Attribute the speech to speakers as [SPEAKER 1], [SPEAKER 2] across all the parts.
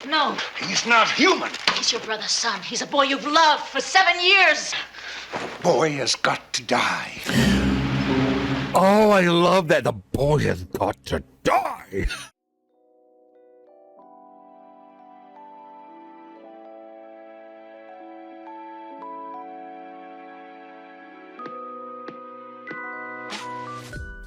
[SPEAKER 1] No.
[SPEAKER 2] He's not human.
[SPEAKER 1] He's your brother's son. He's a boy you've loved for 7 years.
[SPEAKER 2] Boy has got to die.
[SPEAKER 3] Oh, I love that. The boy has got to die.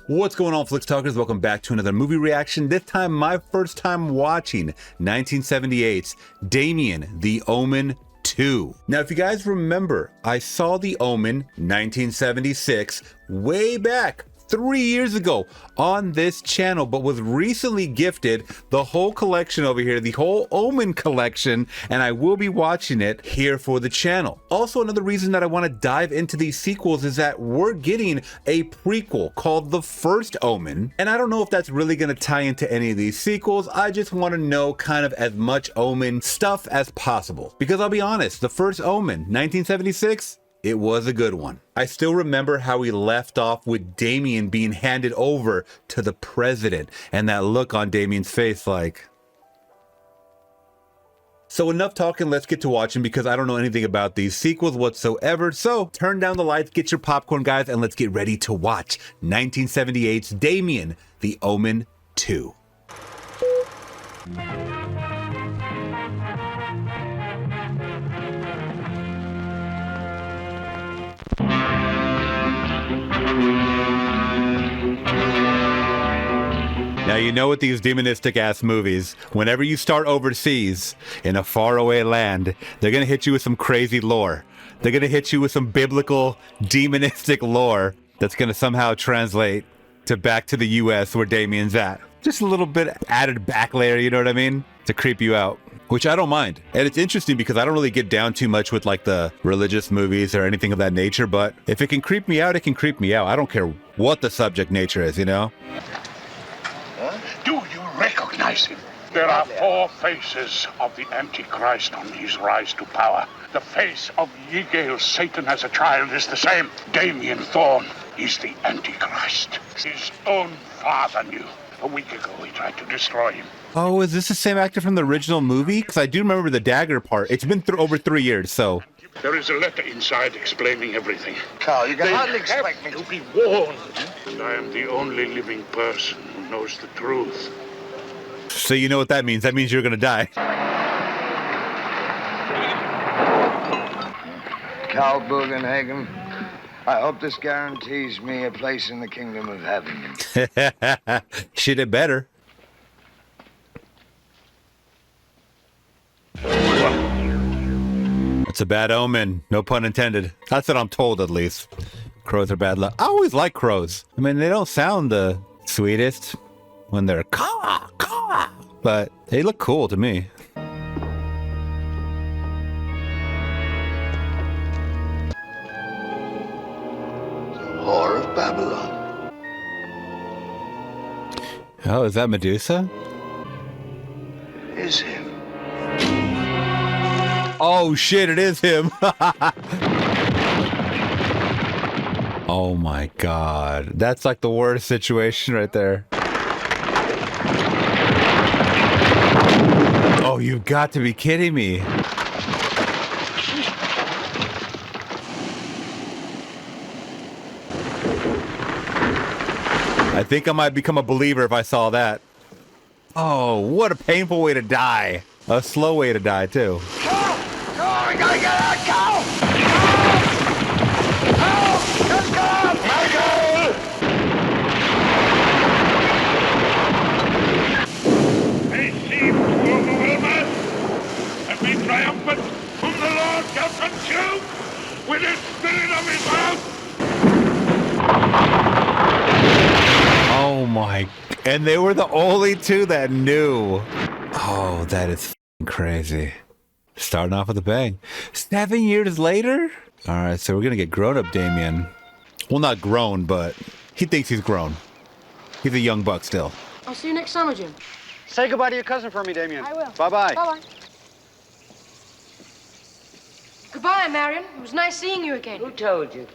[SPEAKER 3] What's going on, Flicks Talkers? Welcome back to another movie reaction. This time, my first time watching 1978's Damien, The Omen 2. Now, if you guys remember, I saw The Omen 1976 way back 3 years ago on this channel, but was recently gifted the whole collection over here, the whole Omen collection, and I will be watching it here for the channel. Also, another reason that I want to dive into these sequels is that we're getting a prequel called The First Omen, and I don't know if that's really going to tie into any of these sequels. I just want to know kind of as much Omen stuff as possible, because I'll be honest, The First Omen 1976, it was a good one. I still remember how we left off with Damien being handed over to the president and that look on Damien's face like... So enough talking, let's get to watching because I don't know anything about these sequels whatsoever. So turn down the lights, get your popcorn, guys, and let's get ready to watch 1978's Damien, The Omen 2. Now, you know, with these demonistic ass movies, whenever you start overseas in a faraway land, they're gonna hit you with some crazy lore. They're gonna hit you with some biblical demonistic lore that's gonna somehow translate to back to the US where Damien's at. Just a little bit added back layer, you know what I mean? To creep you out, which I don't mind. And it's interesting because I don't really get down too much with like the religious movies or anything of that nature, but if it can creep me out, it can creep me out. I don't care what the subject nature is, you know?
[SPEAKER 2] Do you recognize him?
[SPEAKER 4] There are four faces of the Antichrist on his rise to power. The face of Yigale, Satan as a child, is the same. Damien Thorn is the Antichrist. His own father knew. A week ago, he tried to destroy him.
[SPEAKER 3] Oh, is this the same actor from the original movie? Because I do remember the dagger part. It's been over 3 years, so...
[SPEAKER 4] There is a letter inside explaining everything.
[SPEAKER 2] Carl, you can hardly expect me
[SPEAKER 4] to be warned. And I am the only living person who knows the truth.
[SPEAKER 3] So you know what that means. That means you're gonna die.
[SPEAKER 5] Carl Bugenhagen, I hope this guarantees me a place in the kingdom of heaven.
[SPEAKER 3] She did better. It's a bad omen. No pun intended. That's what I'm told, at least. Crows are bad luck. I always like crows. I mean, they don't sound the sweetest when they're caw, caw, but they look cool to me.
[SPEAKER 2] Whore of Babylon.
[SPEAKER 3] Oh, is that Medusa?
[SPEAKER 2] Is him.
[SPEAKER 3] Oh shit, it is him. Oh my god. That's like the worst situation right there. Oh, you've got to be kidding me. I think I might become a believer if I saw that. Oh, what a painful way to die. A slow way to die, too.
[SPEAKER 5] We gotta get out, Carl! Help! Just come! Michael!
[SPEAKER 4] They seem to overwhelm us and be triumphant, whom the Lord shall consume with the spirit of his mouth.
[SPEAKER 3] Oh my, and they were the only two that knew. Oh, that is crazy. Starting off with a bang. 7 years later? All right, so we're gonna get grown-up Damien. Well, not grown, but he thinks he's grown. He's a young buck still.
[SPEAKER 6] I'll see you next summer, Jim.
[SPEAKER 7] Say goodbye to your cousin for me, Damien.
[SPEAKER 6] I will.
[SPEAKER 7] Bye-bye.
[SPEAKER 6] Bye-bye. Goodbye, Marion. It was nice seeing you again.
[SPEAKER 8] Who told you?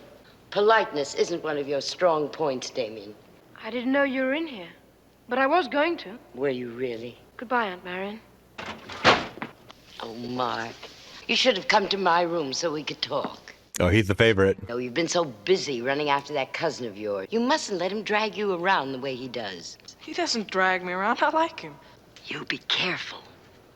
[SPEAKER 8] Politeness isn't one of your strong points, Damien.
[SPEAKER 6] I didn't know you were in here, but I was going to.
[SPEAKER 8] Were you really?
[SPEAKER 6] Goodbye, Aunt Marion.
[SPEAKER 8] Oh, Mark, you should have come to my room so we could talk.
[SPEAKER 3] Oh, he's the favorite.
[SPEAKER 8] No, you've been so busy running after that cousin of yours. You mustn't let him drag you around the way he does.
[SPEAKER 6] He doesn't drag me around. I like him.
[SPEAKER 8] You be careful.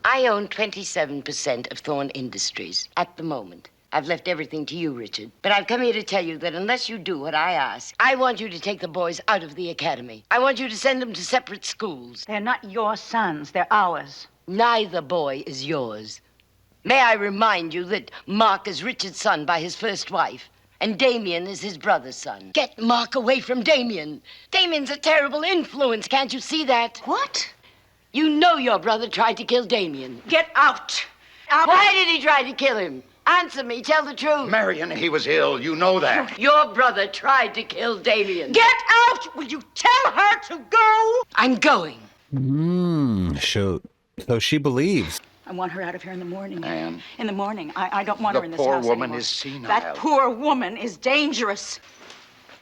[SPEAKER 8] I own 27% of Thorn Industries at the moment. I've left everything to you, Richard. But I've come here to tell you that unless you do what I ask, I want you to take the boys out of the academy. I want you to send them to separate schools.
[SPEAKER 1] They're not your sons, they're ours.
[SPEAKER 8] Neither boy is yours. May I remind you that Mark is Richard's son by his first wife, and Damien is his brother's son. Get Mark away from Damien. Damien's a terrible influence, can't you see that?
[SPEAKER 1] What?
[SPEAKER 8] You know your brother tried to kill Damien.
[SPEAKER 1] Get out!
[SPEAKER 8] Why did he try to kill him? Answer me, tell the truth.
[SPEAKER 2] Marion, he was ill. You know that.
[SPEAKER 8] Your brother tried to kill Damien.
[SPEAKER 1] Get out! Will you tell her to go?
[SPEAKER 8] I'm going.
[SPEAKER 3] Shoot. So she believes.
[SPEAKER 1] I want her out of here in the morning.
[SPEAKER 2] Ann.
[SPEAKER 1] In the morning. I don't want
[SPEAKER 2] The
[SPEAKER 1] her in this
[SPEAKER 2] poor
[SPEAKER 1] house
[SPEAKER 2] woman
[SPEAKER 1] anymore.
[SPEAKER 2] is senile.
[SPEAKER 1] That poor woman is dangerous.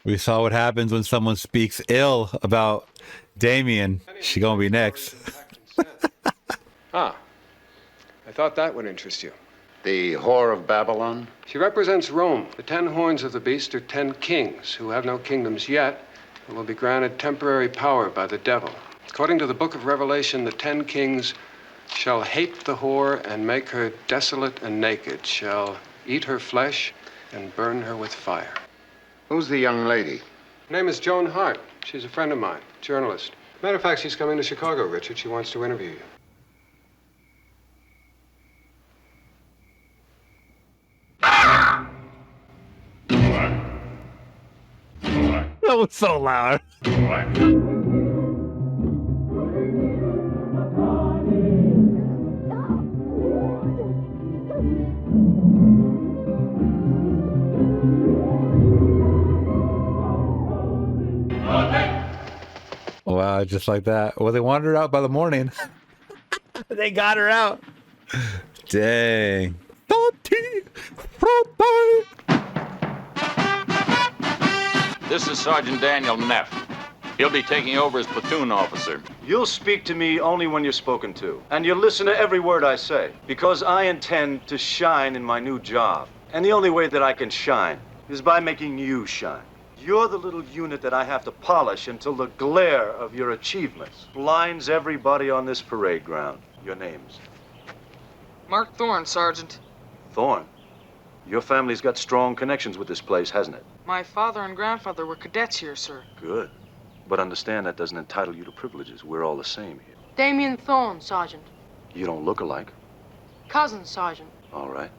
[SPEAKER 3] We saw what happens when someone speaks ill about Damien. She gonna be next.
[SPEAKER 9] Ah, I thought that would interest you.
[SPEAKER 2] The whore of Babylon?
[SPEAKER 9] She represents Rome. The 10 horns of the beast are 10 kings who have no kingdoms yet and will be granted temporary power by the devil. According to the book of Revelation, the 10 kings shall hate the whore and make her desolate and naked, shall eat her flesh and burn her with fire.
[SPEAKER 2] Who's the young lady?
[SPEAKER 9] Her name is Joan Hart. She's a friend of mine, journalist. Matter of fact, she's coming to Chicago, Richard. She wants to interview you.
[SPEAKER 3] That was so loud. Wow, just like that. Well, they wandered out by the morning. They got her out. Dang.
[SPEAKER 10] This is Sergeant Daniel Neff. He'll be taking over as platoon officer.
[SPEAKER 11] You'll speak to me only when you're spoken to, and you'll listen to every word I say, because I intend to shine in my new job. And the only way that I can shine is by making you shine. You're the little unit that I have to polish until the glare of your achievements blinds everybody on this parade ground. Your names?
[SPEAKER 6] Mark Thorn, Sergeant.
[SPEAKER 11] Thorn. Your family's got strong connections with this place, hasn't it?
[SPEAKER 6] My father and grandfather were cadets here, sir.
[SPEAKER 11] Good. But understand that doesn't entitle you to privileges. We're all the same here.
[SPEAKER 6] Damien Thorn, Sergeant.
[SPEAKER 11] You don't look alike.
[SPEAKER 6] Cousin, Sergeant.
[SPEAKER 11] All right.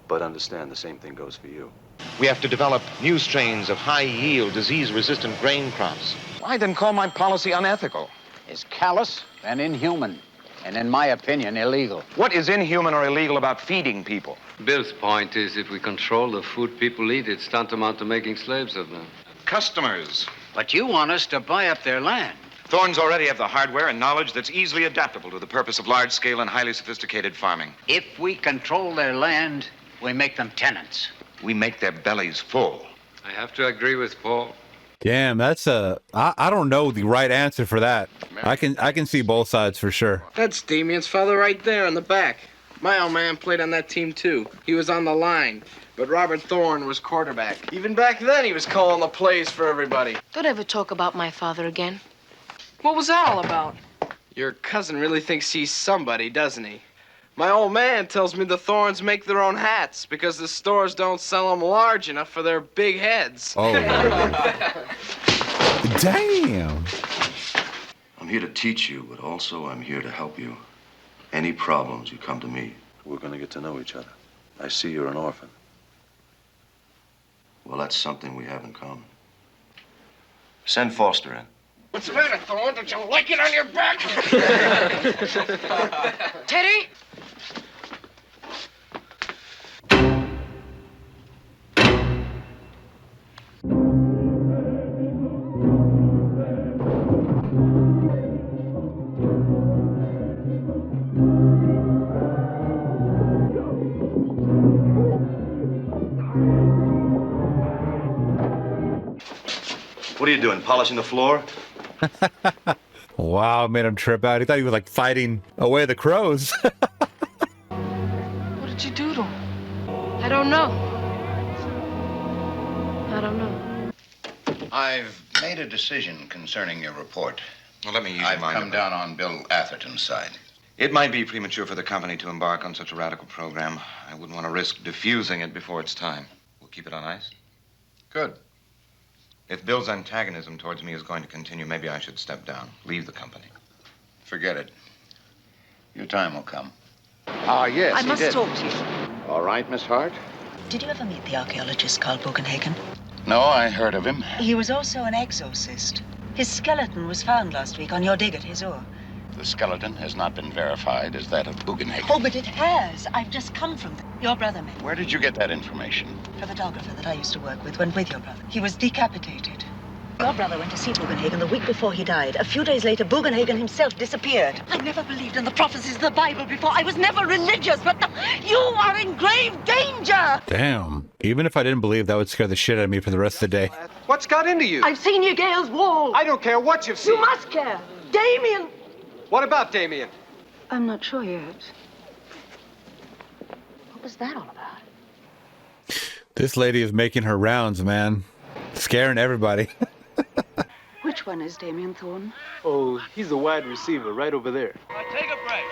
[SPEAKER 11] But understand the same thing goes for you.
[SPEAKER 12] We have to develop new strains of high-yield, disease-resistant grain crops.
[SPEAKER 2] Why then call my policy unethical?
[SPEAKER 13] It's callous and inhuman, and in my opinion, illegal.
[SPEAKER 2] What is inhuman or illegal about feeding people?
[SPEAKER 14] Bill's point is if we control the food people eat, it's tantamount to making slaves of them.
[SPEAKER 12] Customers.
[SPEAKER 13] But you want us to buy up their land.
[SPEAKER 12] Thorns already have the hardware and knowledge that's easily adaptable to the purpose of large-scale and highly sophisticated farming.
[SPEAKER 13] If we control their land, we make them tenants.
[SPEAKER 12] We make their bellies full.
[SPEAKER 14] I have to agree with Paul.
[SPEAKER 3] Damn, that's I don't know the right answer for that. I can see both sides for sure.
[SPEAKER 15] That's Damien's father right there in the back. My old man played on that team too. He was on the line, but Robert Thorn was quarterback. Even back then, he was calling the plays for everybody.
[SPEAKER 6] Don't ever talk about my father again. What was that all about?
[SPEAKER 15] Your cousin really thinks he's somebody, doesn't he? My old man tells me the Thorns make their own hats because the stores don't sell them large enough for their big heads.
[SPEAKER 3] Oh. Damn.
[SPEAKER 16] I'm here to teach you, but also I'm here to help you. Any problems, you come to me.
[SPEAKER 11] We're going to get to know each other. I see you're an orphan.
[SPEAKER 16] Well, that's something we have in common. Send Foster in.
[SPEAKER 15] What's the matter, Thorn? Don't you like it on your back? Teddy?
[SPEAKER 16] What are you doing, polishing the floor?
[SPEAKER 3] Wow, made him trip out. He thought he was like fighting away the crows.
[SPEAKER 6] What'd you do to him? I don't know. I don't know.
[SPEAKER 17] I've made a decision concerning your report.
[SPEAKER 12] Well, let me use
[SPEAKER 17] I've
[SPEAKER 12] mine.
[SPEAKER 17] come down on Bill Atherton's side.
[SPEAKER 12] It might be premature for the company to embark on such a radical program. I wouldn't want to risk diffusing it before it's time. We'll keep it on ice.
[SPEAKER 17] Good.
[SPEAKER 12] If Bill's antagonism towards me is going to continue, maybe I should step down, leave the company.
[SPEAKER 17] Forget it. Your time will come.
[SPEAKER 2] Ah, yes,
[SPEAKER 18] I must talk to you.
[SPEAKER 2] All right, Miss Hart.
[SPEAKER 18] Did you ever meet the archaeologist Carl Bugenhagen?
[SPEAKER 17] No, I heard of him.
[SPEAKER 18] He was also an exorcist. His skeleton was found last week on your dig at his ore.
[SPEAKER 17] The skeleton has not been verified as that of Bugenhagen.
[SPEAKER 18] Oh, but it has. I've just come from there. Your brother made.
[SPEAKER 17] Where did you get that information?
[SPEAKER 18] A photographer that I used to work with went with your brother. He was decapitated. Your brother went to see Bugenhagen the week before he died. A few days later, Bugenhagen himself disappeared. I never believed in the prophecies of the Bible before. I was never religious, but you are in grave danger!
[SPEAKER 3] Damn. Even if I didn't believe, that would scare the shit out of me for the rest of the day.
[SPEAKER 15] What's got into you?
[SPEAKER 6] I've seen your Gale's wall.
[SPEAKER 15] I don't care what you've seen.
[SPEAKER 6] You must care. Damien!
[SPEAKER 15] What about Damien?
[SPEAKER 6] I'm not sure yet. What was that all about?
[SPEAKER 3] This lady is making her rounds, man. Scaring everybody.
[SPEAKER 6] Which one is Damien Thorn?
[SPEAKER 7] Oh, he's a wide receiver right over there.
[SPEAKER 15] Take a break.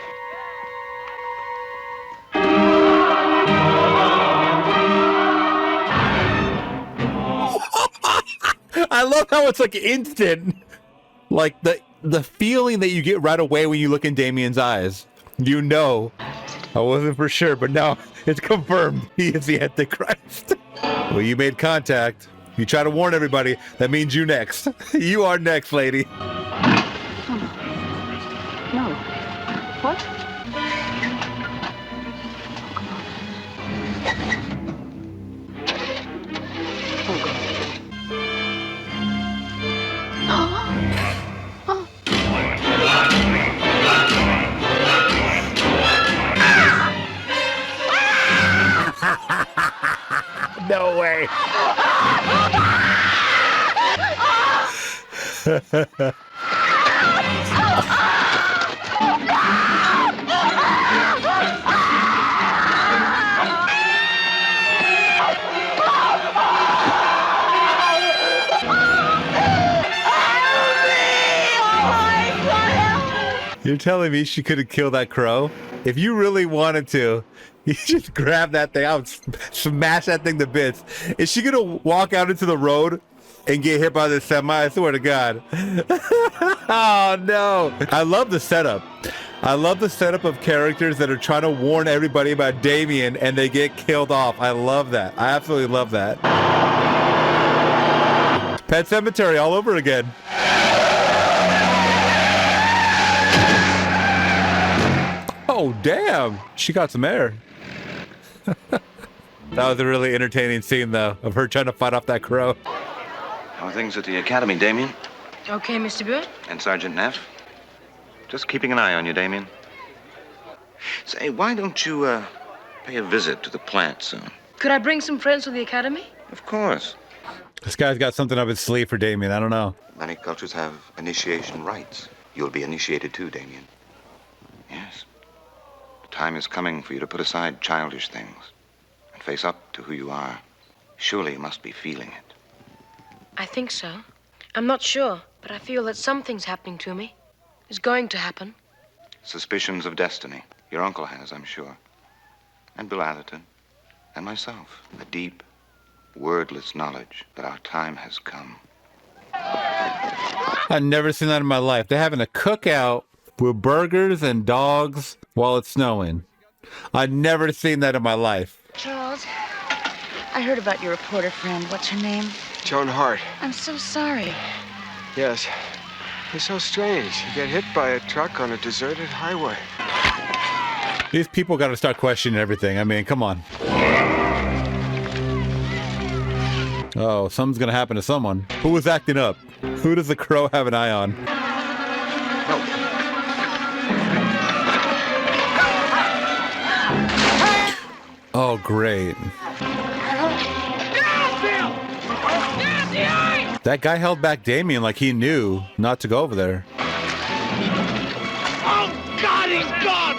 [SPEAKER 3] I love how it's like instant. Like the feeling that you get right away when you look in Damien's eyes. You know. I wasn't for sure, but now it's confirmed. He is the Antichrist. Well, you made contact. You try to warn everybody. That means you next. You are next, lady.
[SPEAKER 6] No. What?
[SPEAKER 3] No way. You're telling me she could have killed that crow? If you really wanted to, you just grab that thing out, smash that thing to bits. Is she gonna walk out into the road and get hit by the semi? I swear to God. Oh no. I love the setup. I love the setup of characters that are trying to warn everybody about Damien and they get killed off. I love that. I absolutely love that. Pet Cemetery all over again. Oh, damn. She got some air. That was a really entertaining scene, though, of her trying to fight off that crow.
[SPEAKER 12] How are things at the academy, Damien?
[SPEAKER 6] Okay, Mr. Burt.
[SPEAKER 12] And Sergeant Neff? Just keeping an eye on you, Damien. Say, why don't you, pay a visit to the plant soon?
[SPEAKER 6] Could I bring some friends to the academy?
[SPEAKER 12] Of course.
[SPEAKER 3] This guy's got something up his sleeve for Damien. I don't know.
[SPEAKER 12] Many cultures have initiation rites. You'll be initiated too, Damien. Yes. The time is coming for you to put aside childish things and face up to who you are. Surely you must be feeling it.
[SPEAKER 6] I think so. I'm not sure, but I feel that something's happening to me. Is going to happen.
[SPEAKER 12] Suspicions of destiny. Your uncle has, I'm sure. And Bill Atherton. And myself. A deep, wordless knowledge that our time has come.
[SPEAKER 3] I've never seen that in my life. They're having a cookout with burgers and dogs while it's snowing. I've never seen that in my life.
[SPEAKER 18] Charles, I heard about your reporter friend. What's her name?
[SPEAKER 9] Joan Hart.
[SPEAKER 18] I'm so sorry.
[SPEAKER 9] Yes. It's so strange. You get hit by a truck on a deserted highway.
[SPEAKER 3] These people got to start questioning everything. I mean, come on. Oh, something's going to happen to someone. Who was acting up? Who does the crow have an eye on? Oh, great. That guy held back Damien like he knew not to go over there.
[SPEAKER 15] Oh, God, he's gone!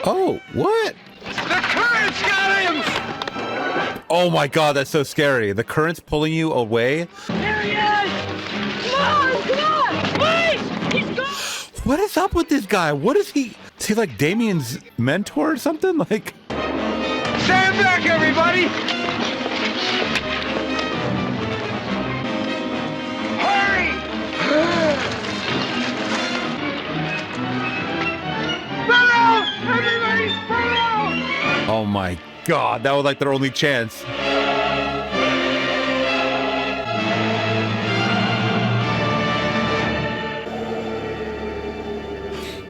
[SPEAKER 3] Oh, what?
[SPEAKER 9] The current's got him!
[SPEAKER 3] Oh my God, that's so scary. The current's pulling you away.
[SPEAKER 6] There he is! Come on! Wait! He's gone!
[SPEAKER 3] What is up with this guy? What is he? Is he like Damien's mentor or something? Like.
[SPEAKER 15] Stand back, everybody! Hurry! Spread out! Everybody spread out!
[SPEAKER 3] Oh my God, that was like their only chance.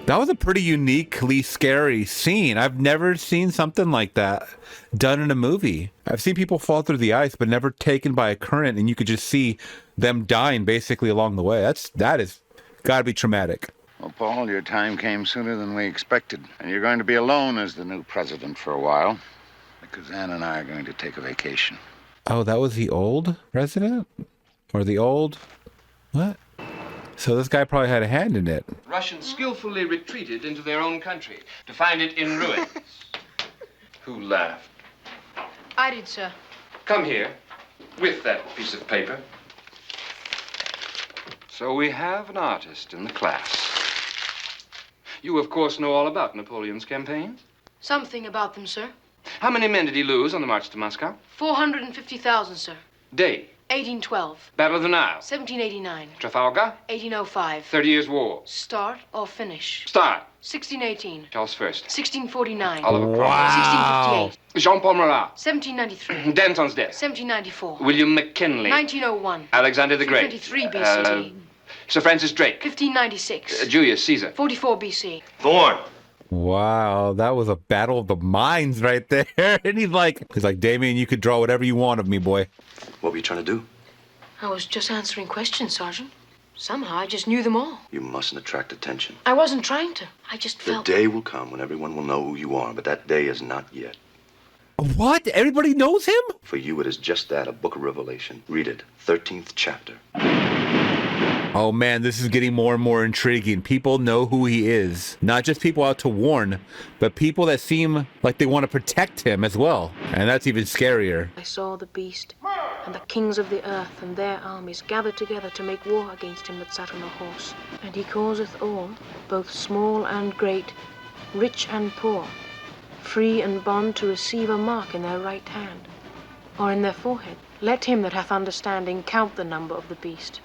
[SPEAKER 3] That was a pretty uniquely scary scene. I've never seen something like that done in a movie. I've seen people fall through the ice, but never taken by a current, and you could just see them dying basically along the way. That is gotta be traumatic.
[SPEAKER 2] Well, Paul, your time came sooner than we expected, and you're going to be alone as the new president for a while, because Ann and I are going to take a vacation.
[SPEAKER 3] Oh, that was the old president? Or the old... What? So this guy probably had a hand in it.
[SPEAKER 9] Russians skillfully retreated into their own country to find it in ruins. Who laughed?
[SPEAKER 6] I did, sir.
[SPEAKER 9] Come here with that piece of paper. So we have an artist in the class. You, of course, know all about Napoleon's campaign.
[SPEAKER 6] Something about them, sir.
[SPEAKER 9] How many men did he lose on the march to Moscow?
[SPEAKER 6] 450,000, sir.
[SPEAKER 9] Day.
[SPEAKER 6] 1812.
[SPEAKER 9] Battle of the Nile.
[SPEAKER 6] 1789.
[SPEAKER 9] Trafalgar.
[SPEAKER 6] 1805.
[SPEAKER 9] 30 Years' War.
[SPEAKER 6] Start or finish?
[SPEAKER 9] Start.
[SPEAKER 6] 1618.
[SPEAKER 9] Tell us first.
[SPEAKER 6] 1649.
[SPEAKER 9] Oliver Cromwell.
[SPEAKER 3] Wow.
[SPEAKER 6] 1658.
[SPEAKER 9] Jean-Paul Marat.
[SPEAKER 6] 1793.
[SPEAKER 9] Danton's death.
[SPEAKER 6] 1794.
[SPEAKER 9] William McKinley.
[SPEAKER 6] 1901.
[SPEAKER 9] Alexander the Great.
[SPEAKER 6] 23 BC.
[SPEAKER 9] Sir Francis Drake.
[SPEAKER 6] 1596.
[SPEAKER 9] Julius Caesar.
[SPEAKER 6] 44 BC.
[SPEAKER 16] Thorn.
[SPEAKER 3] Wow, that was a battle of the minds right there. And he's like, Damien, you could draw whatever you want of me, boy.
[SPEAKER 16] What were you trying to do?
[SPEAKER 6] I was just answering questions, Sergeant. Somehow I just knew them all.
[SPEAKER 16] You mustn't attract attention.
[SPEAKER 6] I wasn't trying to. I just
[SPEAKER 16] The
[SPEAKER 6] felt...
[SPEAKER 16] day will come when everyone will know who you are, but that day is not yet.
[SPEAKER 3] What? Everybody knows him?
[SPEAKER 16] For you, it is just that, a book of Revelation. Read it, 13th chapter.
[SPEAKER 3] Oh man, this is getting more and more intriguing. People know who he is. Not just people out to warn, but people that seem like they want to protect him as well. And that's even scarier.
[SPEAKER 6] I saw the beast and the kings of the earth and their armies gathered together to make war against him that sat on a horse. And he causeth all, both small and great, rich and poor, free and bond, to receive a mark in their right hand, or in their forehead. Let him that hath understanding count the number of the beast.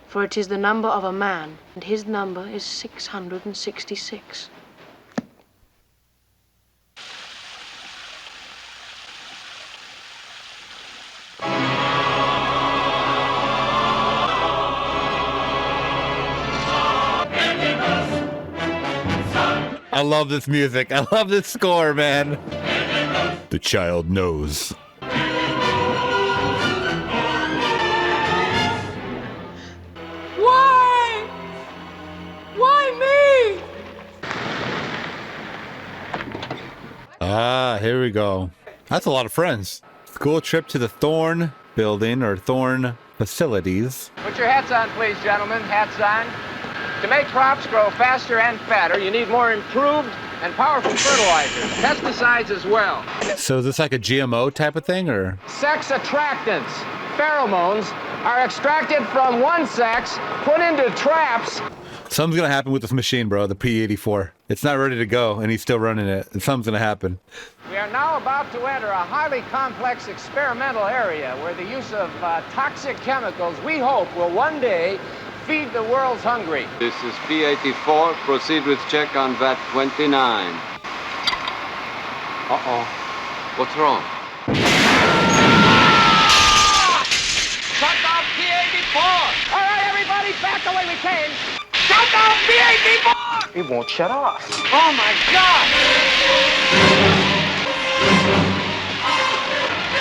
[SPEAKER 6] For it is the number of a man, and his number is 666.
[SPEAKER 3] I love this music. I love this score, man. The child knows.
[SPEAKER 6] Why me?
[SPEAKER 3] Ah, here we go. That's a lot of friends. School trip to the Thorn building or Thorn facilities.
[SPEAKER 19] Put your hats on, please, gentlemen. Hats on. To make crops grow faster and fatter, you need more improved and powerful fertilizers, pesticides as well.
[SPEAKER 3] So is this like a GMO type of thing, or?
[SPEAKER 19] Sex attractants, pheromones, are extracted from one sex, put into traps.
[SPEAKER 3] Something's gonna happen with this machine, bro, the P-84. It's not ready to go, and he's still running it. Something's gonna happen.
[SPEAKER 19] We are now about to enter a highly complex experimental area where the use of toxic chemicals, we hope, will one day feed the world's hungry.
[SPEAKER 14] This is P-84. Proceed with check on VAT 29. Uh-oh. What's wrong?
[SPEAKER 19] Shut down P-84! All right, everybody, back the way we came. Shut down P-84! It won't shut off. Oh, my God!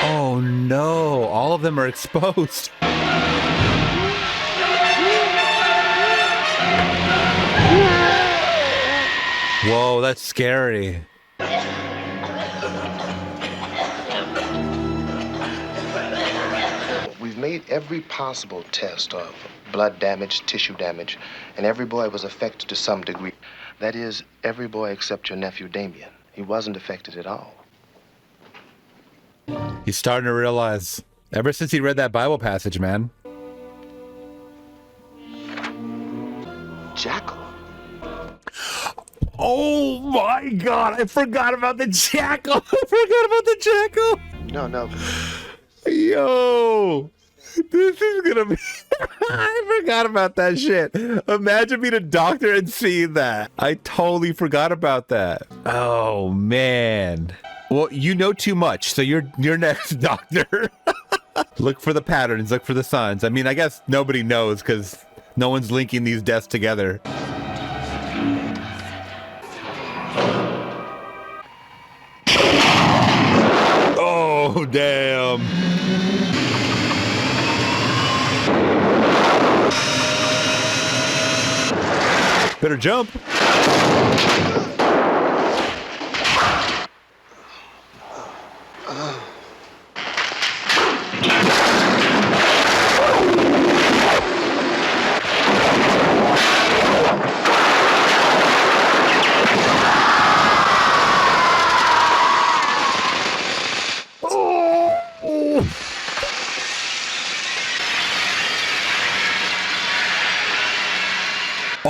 [SPEAKER 3] Oh no, all of them are exposed. Whoa, that's scary.
[SPEAKER 20] We've made every possible test of blood damage, tissue damage, and every boy was affected to some degree. That is, every boy except your nephew Damien. He wasn't affected at all.
[SPEAKER 3] He's starting to realize, ever since he read that Bible passage, man.
[SPEAKER 20] Jackal?
[SPEAKER 3] Oh my God, I forgot about the jackal. I forgot about the jackal.
[SPEAKER 20] No.
[SPEAKER 3] Yo, this is gonna be... I forgot about that shit. Imagine being a doctor and seeing that. I totally forgot about that. Oh, man. Well, you know too much, so you're next, doctor. Look for the patterns, look for the signs. I mean, I guess nobody knows because no one's linking these deaths together. Oh, damn. Better jump.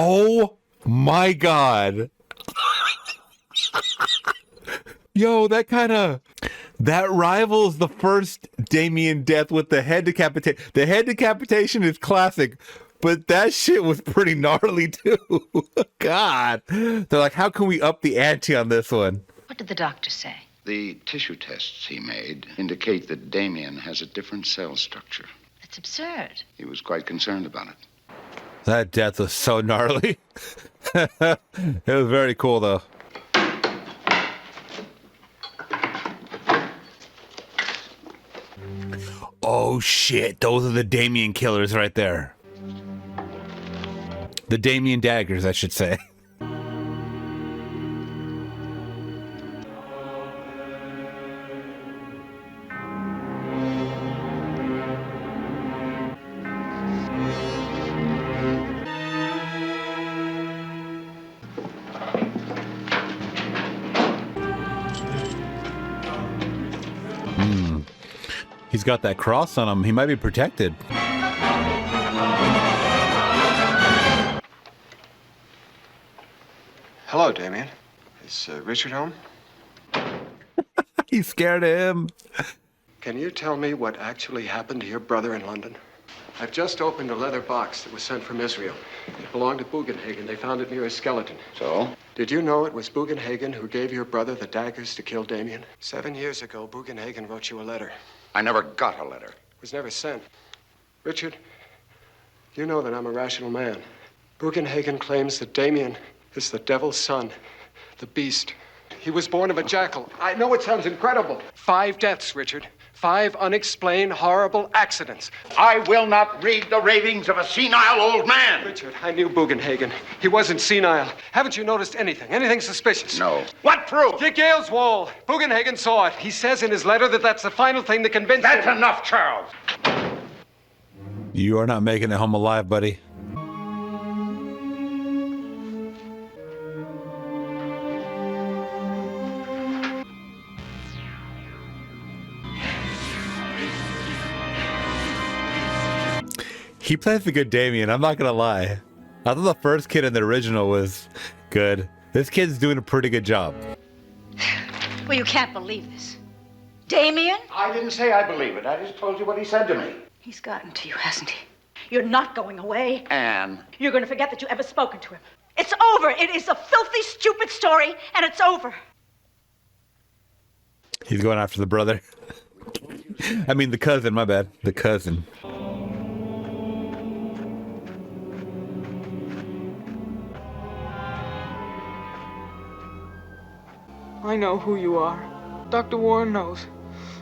[SPEAKER 3] Oh my God. Yo, that rivals the first Damien death with the head decapitation. The head decapitation is classic, but that shit was pretty gnarly too. God. They're like, how can we up the ante on this one?
[SPEAKER 1] What did the doctor say?
[SPEAKER 2] The tissue tests he made indicate that Damien has a different cell structure.
[SPEAKER 1] That's absurd.
[SPEAKER 2] He was quite concerned about it.
[SPEAKER 3] That death was so gnarly. It was very cool, though. Oh, shit. Those are the Damien killers right there. The Damien daggers, I should say. He's got that cross on him. He might be protected.
[SPEAKER 9] Hello, Damien. Is Richard home?
[SPEAKER 3] He's scared of him.
[SPEAKER 9] Can you tell me what actually happened to your brother in London? I've just opened a leather box that was sent from Israel. It belonged to Bugenhagen. They found it near a skeleton.
[SPEAKER 2] So?
[SPEAKER 9] Did you know it was Bugenhagen who gave your brother the daggers to kill Damien? 7 years ago, Bugenhagen wrote you a letter.
[SPEAKER 2] I never got a letter.
[SPEAKER 9] It was never sent. Richard, you know that I'm a rational man. Bugenhagen claims that Damien is the devil's son, the beast. He was born of a jackal. I know it sounds incredible. 5 deaths, Richard. 5 unexplained, horrible accidents.
[SPEAKER 17] I will not read the ravings of a senile old man.
[SPEAKER 9] Richard, I knew Bugenhagen. He wasn't senile. Haven't you noticed anything? Anything suspicious?
[SPEAKER 2] No.
[SPEAKER 17] What proof?
[SPEAKER 9] Dick Gale's wall. Bugenhagen saw it. He says in his letter that that's the final thing that convinced him.
[SPEAKER 17] That's enough, Charles.
[SPEAKER 3] You are not making it home alive, buddy. He plays a good Damien, I'm not gonna lie. I thought the first kid in the original was good. This kid's doing a pretty good job.
[SPEAKER 1] Well, you can't believe this. Damien?
[SPEAKER 17] I didn't say I believe it. I just told you what he said to me.
[SPEAKER 1] He's gotten to you, hasn't he? You're not going away.
[SPEAKER 2] Anne.
[SPEAKER 1] You're going to forget that you ever spoken to him. It's over. It is a filthy, stupid story, and it's over.
[SPEAKER 3] He's going after the brother. I mean, the cousin, my bad. The cousin.
[SPEAKER 21] I know who you are. Dr. Warren knows.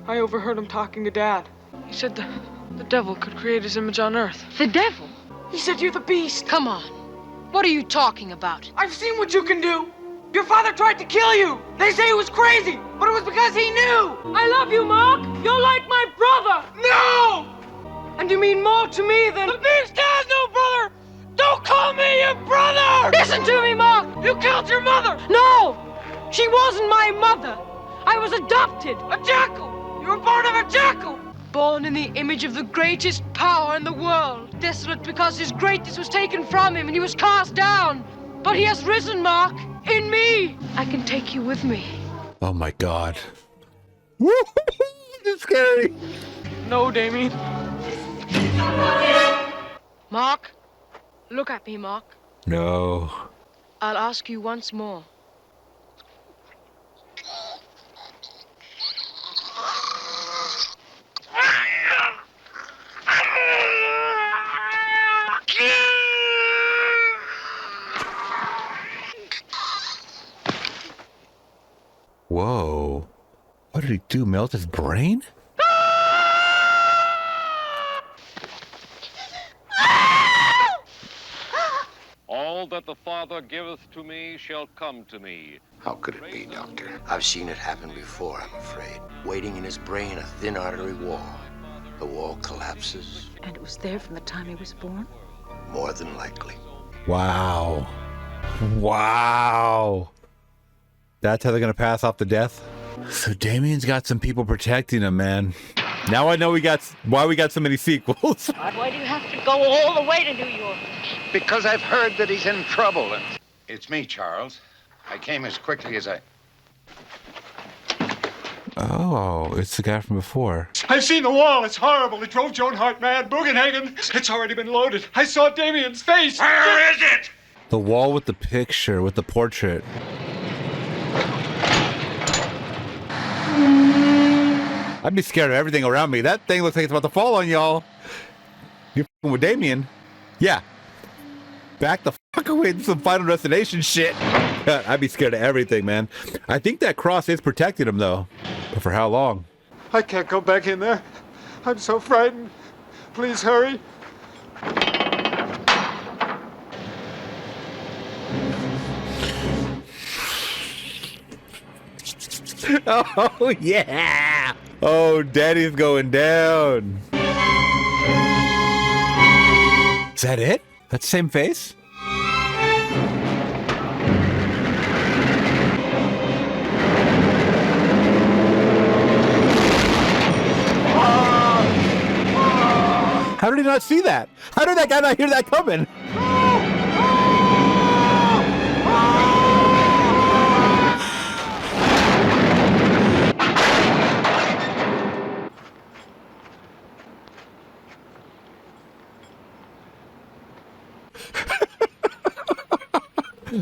[SPEAKER 21] I overheard him talking to Dad. He said the devil could create his image on Earth.
[SPEAKER 6] The devil?
[SPEAKER 21] He said you're the beast.
[SPEAKER 6] Come on. What are you talking about?
[SPEAKER 21] I've seen what you can do. Your father tried to kill you. They say he was crazy, but it was because he knew. I love you, Mark. You're like my brother. No! And you mean more to me than... The beast has no brother! Don't call me your brother! Listen to me, Mark! You killed your mother! No! She wasn't my mother. I was adopted. A jackal. You were born of a jackal. Born in the image of the greatest power in the world. Desolate because his greatness was taken from him and he was cast down. But he has risen, Mark, in me. I can take you with me.
[SPEAKER 3] Oh my God. It's scary.
[SPEAKER 21] No, Damien. Mark, look at me, Mark.
[SPEAKER 3] No.
[SPEAKER 6] I'll ask you once more.
[SPEAKER 3] Whoa. What did he do? Melt his brain?
[SPEAKER 5] All that the Father giveth to me shall come to me.
[SPEAKER 17] How could it be, Doctor?
[SPEAKER 20] I've seen it happen before, I'm afraid. Waiting in his brain, a thin artery wall. The wall collapses.
[SPEAKER 18] And it was there from the time he was born?
[SPEAKER 20] More than likely.
[SPEAKER 3] Wow. Wow. That's how they're going to pass off the death? So Damien's got some people protecting him, man. Now I know why we got so many sequels.
[SPEAKER 1] Why do you have to go all the way to New York?
[SPEAKER 2] Because I've heard that he's in trouble. It's me, Charles. I came as quickly as I...
[SPEAKER 3] Oh, it's the guy from before.
[SPEAKER 9] I've seen the wall. It's horrible. It drove Joan Hart mad. Bugenhagen. It's already been loaded. I saw Damien's face.
[SPEAKER 4] Where is it?
[SPEAKER 3] The wall with the picture, with the portrait. I'd be scared of everything around me. That thing looks like it's about to fall on y'all. You're f***ing with Damien. Yeah. Back the fuck away to some Final Destination shit. I'd be scared of everything, man. I think that cross is protecting him, though. But for how long?
[SPEAKER 9] I can't go back in there. I'm so frightened. Please hurry.
[SPEAKER 3] Oh, yeah. Oh, Daddy's going down. Is that it? That's the same face? How did he not see that? How did that guy not hear that coming?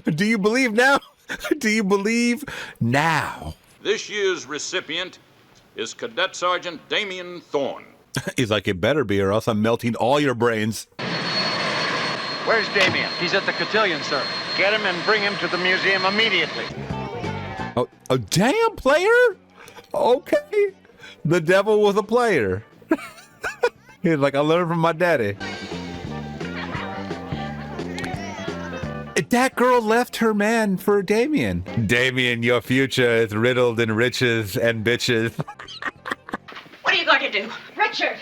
[SPEAKER 3] Do you believe now? Do you believe now?
[SPEAKER 10] This year's recipient is Cadet Sergeant Damien Thorn.
[SPEAKER 3] He's like, it better be or else I'm melting all your brains.
[SPEAKER 2] Where's Damien?
[SPEAKER 7] He's at the cotillion, sir.
[SPEAKER 2] Get him and bring him to the museum immediately.
[SPEAKER 3] Oh, a damn player? Okay. The devil was a player. He's like, I learned from my daddy. That girl left her man for Damien. Damien, your future is riddled in riches and bitches.
[SPEAKER 1] What are you going to do? Richard!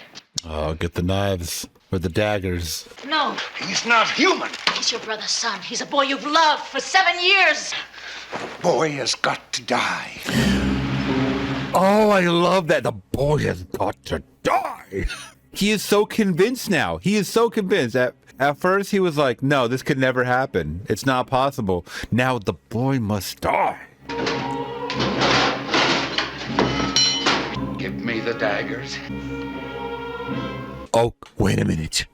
[SPEAKER 3] Oh, get the knives or the daggers.
[SPEAKER 1] No.
[SPEAKER 17] He's not human.
[SPEAKER 1] He's your brother's son. He's a boy you've loved for 7 years.
[SPEAKER 17] Boy has got to die.
[SPEAKER 3] Oh, I love that. The boy has got to die. He is so convinced now. He is so convinced. At first, he was like, no, this could never happen. It's not possible. Now the boy must die.
[SPEAKER 2] Give me the daggers.
[SPEAKER 3] Oh, wait a minute.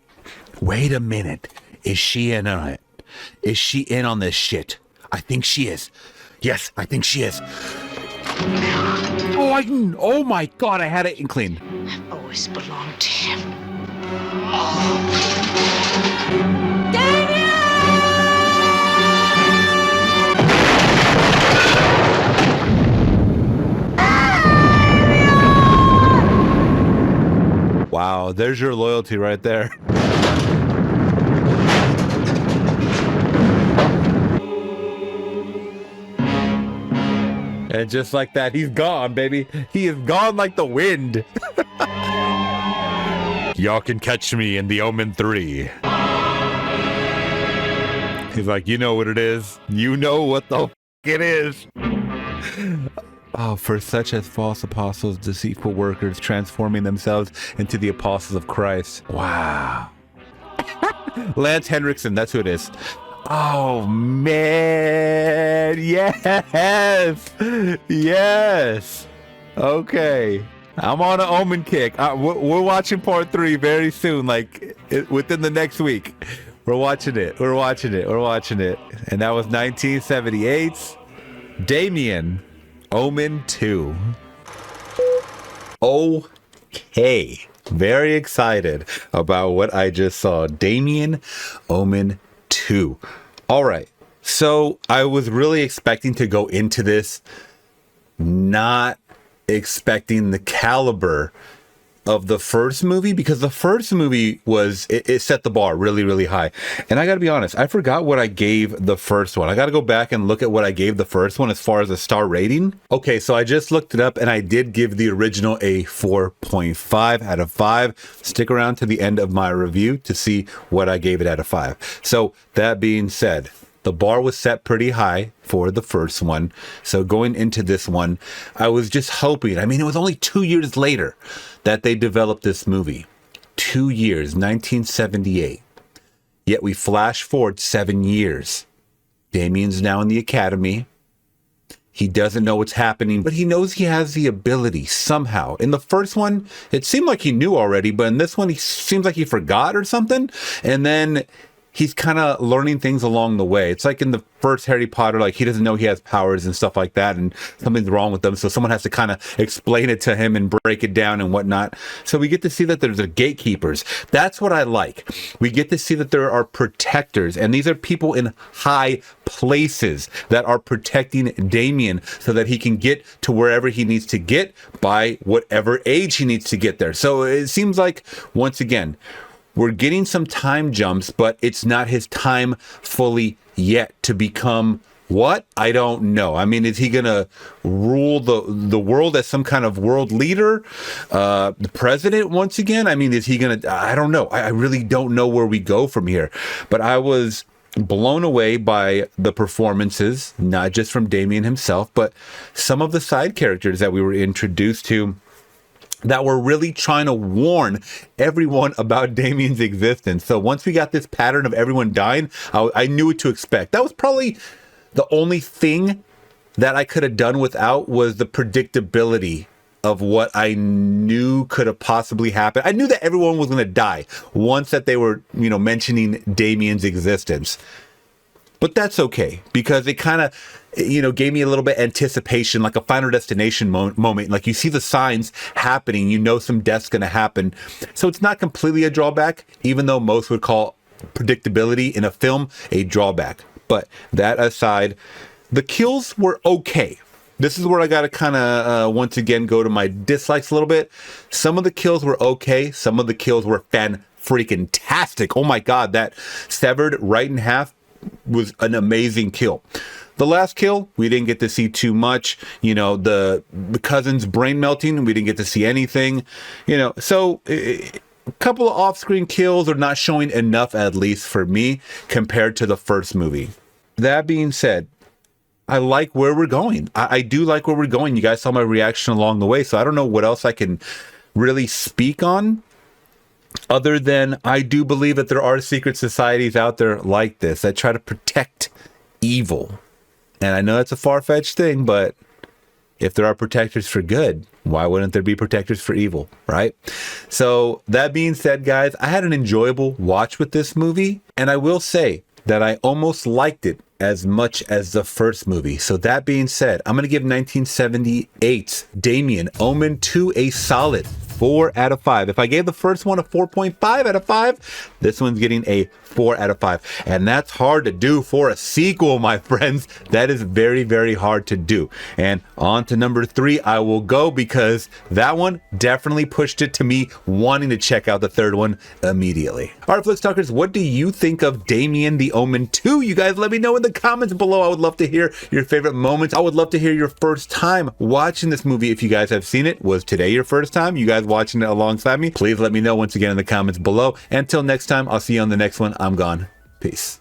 [SPEAKER 3] Wait a minute. Is she in on it? Is she in on this shit? I think she is. Yes, I think she is. Oh my God, I had it inkling.
[SPEAKER 1] I've always belonged to him.
[SPEAKER 3] Wow, there's your loyalty right there. And just like that, he's gone, baby. He is gone like the wind. Y'all can catch me in the Omen 3. He's like, you know what it is. You know what the f*** it is. Oh, for such as false apostles, deceitful workers, transforming themselves into the apostles of Christ. Wow. Lance Henriksen, that's who it is. Oh, man. Yes. Yes. Okay. I'm on an Omen kick. We're watching part 3 very soon, like within the next week. We're watching it. We're watching it. We're watching it. And that was 1978's Damien, Omen 2. Okay. Very excited about what I just saw. Damien, Omen 2. All right. So I was really expecting to go into this not expecting the caliber of the first movie, because the first movie was, it set the bar really, really high. And I gotta be honest, I forgot what I gave the first one. I gotta go back and look at what I gave the first one as far as a star rating. Okay, so I just looked it up and I did give the original a 4.5 out of 5. Stick around to the end of my review to see what I gave it out of 5. So that being said, the bar was set pretty high for the first one. So going into this one, I was just hoping, I mean, it was only 2 years later that they developed this movie. 2 years, 1978. Yet we flash forward 7 years. Damien's now in the academy. He doesn't know what's happening, but he knows he has the ability somehow. In the first one, it seemed like he knew already, but in this one, he seems like he forgot or something. And then he's kind of learning things along the way. It's like in the first Harry Potter, like he doesn't know he has powers and stuff like that, and something's wrong with them. So someone has to kind of explain it to him and break it down and whatnot. So we get to see that there's the gatekeepers. That's what I like. We get to see that there are protectors, and these are people in high places that are protecting Damien so that he can get to wherever he needs to get by whatever age he needs to get there. So it seems like, once again, we're getting some time jumps, but it's not his time fully yet to become what? I don't know. I mean, is he going to rule the world as some kind of world leader? The president once again? I mean, is he going to? I don't know. I really don't know where we go from here. But I was blown away by the performances, not just from Damien himself, but some of the side characters that we were introduced to, that were really trying to warn everyone about Damien's existence. So once we got this pattern of everyone dying, I knew what to expect. That was probably the only thing that I could have done without, was the predictability of what I knew could have possibly happened. I knew that everyone was going to die once that they were, mentioning Damien's existence. But that's okay, because it kind of, gave me a little bit of anticipation, like a Final Destination moment. Like you see the signs happening, some death's going to happen. So it's not completely a drawback, even though most would call predictability in a film a drawback. But that aside, the kills were okay. This is where I got to kind of, once again, go to my dislikes a little bit. Some of the kills were okay. Some of the kills were fan-freaking-tastic. Oh my God, that severed right in half was an amazing kill. The last kill, we didn't get to see too much. The cousin's brain melting, we didn't get to see anything. So a couple of off-screen kills are not showing enough, at least for me, compared to the first movie. That being said, I like where we're going. I do like where we're going. You guys saw my reaction along the way, so I don't know what else I can really speak on, other than I do believe that there are secret societies out there like this that try to protect evil. And I know that's a far-fetched thing, but if there are protectors for good, why wouldn't there be protectors for evil, right? So that being said, guys, I had an enjoyable watch with this movie, and I will say that I almost liked it as much as the first movie. So that being said, I'm going to give 1978's Damien, Omen 2 a solid 4 out of 5. If I gave the first one a 4.5 out of 5, this one's getting a 4 out of 5. And that's hard to do for a sequel, my friends. That is very, very hard to do. And on to number 3, I will go, because that one definitely pushed it to me wanting to check out the third one immediately. All right, Flix Talkers, what do you think of Damien the Omen 2? You guys let me know in the comments below. I would love to hear your favorite moments. I would love to hear your first time watching this movie. If you guys have seen it, was today your first time? You guys watching it alongside me? Please let me know once again in the comments below. Until next time, I'll see you on the next one. I'm gone. Peace.